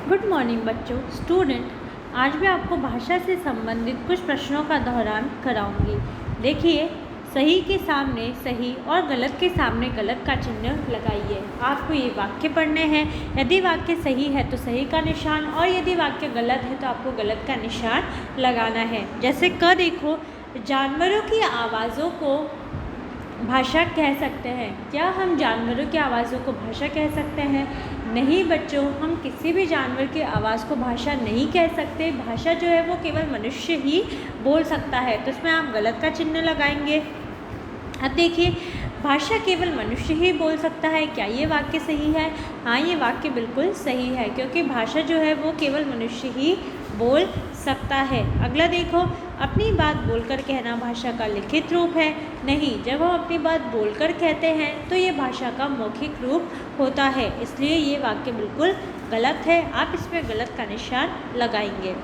Good morning बच्चों। Student, आज मैं आपको भाषा से संबंधित कुछ प्रश्नों का दोहरान कराऊंगी। देखिए, सही के सामने सही और गलत के सामने गलत का चिन्ह लगाइए। आपको ये वाक्य पढ़ने हैं। यदि वाक्य सही है तो सही का निशान और यदि वाक्य गलत है तो आपको गलत का निशान लगाना है। जैसे क देखो, जानवरों की आवाज़ों को भाषा कह सकते हैं। क्या हम जानवरों की आवाज़ों को भाषा कह सकते हैं? नहीं बच्चों, हम किसी भी जानवर की आवाज़ को भाषा नहीं कह सकते। भाषा जो है वो केवल मनुष्य ही बोल सकता है, तो इसमें आप गलत का चिन्ह लगाएंगे। अब देखिए, भाषा केवल मनुष्य ही बोल सकता है। क्या ये वाक्य सही है? हाँ, ये वाक्य बिल्कुल सही है, क्योंकि भाषा जो है वो केवल मनुष्य ही बोल सकता है। अगला देखो, अपनी बात बोलकर कहना भाषा का लिखित रूप है। नहीं, जब हम अपनी बात बोलकर कहते हैं तो ये भाषा का मौखिक रूप होता है, इसलिए ये वाक्य बिल्कुल गलत है। आप इसमें गलत का निशान लगाएंगे।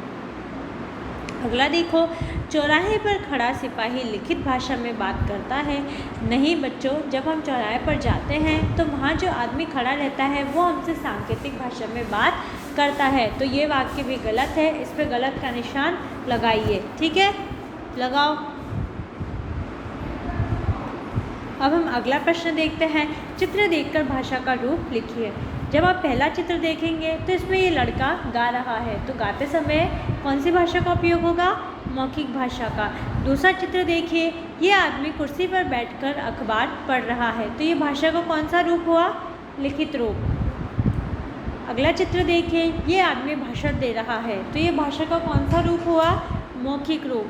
अगला देखो, चौराहे पर खड़ा सिपाही लिखित भाषा में बात करता है। नहीं बच्चों, जब हम चौराहे पर जाते हैं तो वहाँ जो आदमी खड़ा रहता है वो हमसे सांकेतिक भाषा में बात करता है, तो ये वाक्य भी गलत है। इस पर गलत का निशान लगाइए। ठीक है, लगाओ। अब हम अगला प्रश्न देखते हैं। चित्र देखकर भाषा का रूप लिखिए। जब आप पहला चित्र देखेंगे तो इसमें ये लड़का गा रहा है, तो गाते समय कौन सी भाषा का उपयोग होगा? मौखिक भाषा का। दूसरा चित्र देखिए, ये आदमी कुर्सी पर बैठकर अखबार पढ़ रहा है, तो ये भाषा का कौन सा रूप हुआ? लिखित रूप। अगला चित्र देखिए, ये आदमी भाषण दे रहा है, तो ये भाषा का कौन सा रूप हुआ? मौखिक रूप।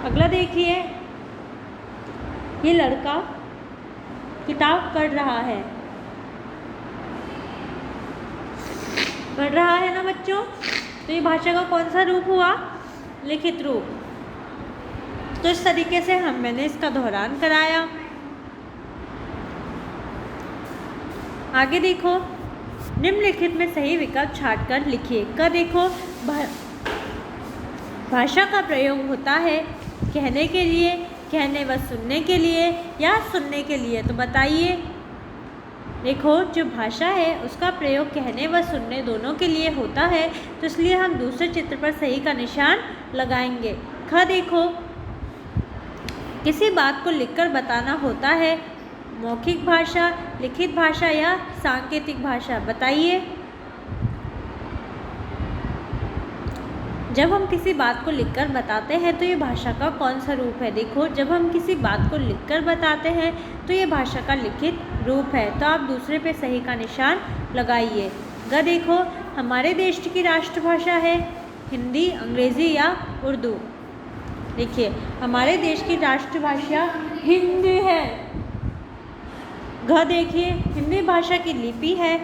अगला देखिए, ये लड़का किताब पढ़ रहा है ना बच्चों, तो ये भाषा का कौन सा रूप हुआ? लिखित रूप। तो इस तरीके से मैंने इसका दोहरान कराया। आगे देखो, निम्नलिखित में सही विकल्प छांटकर लिखिए। का देखो, भाषा का प्रयोग होता है कहने के लिए, कहने व सुनने के लिए या सुनने के लिए, तो बताइए। देखो, जो भाषा है उसका प्रयोग कहने व सुनने दोनों के लिए होता है, तो इसलिए हम दूसरे चित्र पर सही का निशान लगाएंगे। ख देखो, किसी बात को लिखकर बताना होता है मौखिक भाषा, लिखित भाषा या सांकेतिक भाषा, बताइए। जब हम किसी बात को लिखकर बताते हैं तो ये भाषा का कौन सा रूप है? देखो, जब हम किसी बात को लिखकर बताते हैं तो ये भाषा का लिखित रूप है, तो आप दूसरे पे सही का निशान लगाइए। ग देखो, हमारे देश की राष्ट्रभाषा है हिंदी, अंग्रेज़ी या उर्दू। देखिए, हमारे देश की राष्ट्रभाषा हिंदी है। घ देखिए, हिंदी भाषा की लिपि है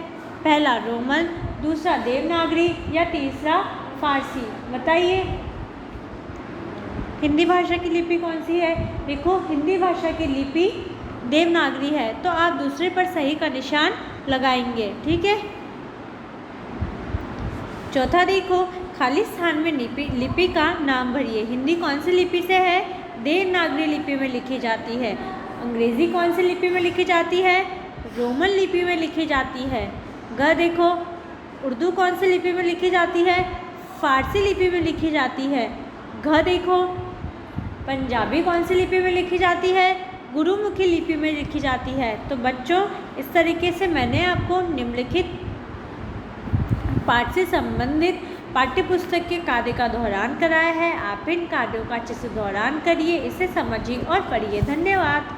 पहला रोमन, दूसरा देवनागरी या तीसरा फारसी, बताइए। हिंदी भाषा की लिपि कौन सी है? देखो, हिंदी भाषा की लिपि देवनागरी है, तो आप दूसरे पर सही का निशान लगाएंगे। ठीक है। चौथा देखो, खाली स्थान में लिपि का नाम भरिए। हिंदी कौन सी लिपि से है? देवनागरी लिपि में लिखी जाती है। अंग्रेज़ी कौन सी लिपि में लिखी जाती है? रोमन लिपि में लिखी जाती है। ग देखो, उर्दू कौन सी लिपि में लिखी जाती है? फारसी लिपि में लिखी जाती है। घ देखो, पंजाबी कौन सी लिपि में लिखी जाती है? गुरुमुखी लिपि में लिखी जाती है। तो बच्चों, इस तरीके से मैंने आपको निम्नलिखित पाठ से संबंधित पाठ्यपुस्तक के कार्य का दोहरान कराया है। आप इन कार्यों का अच्छे से दोहरान करिए, इसे समझिए और पढ़िए। धन्यवाद।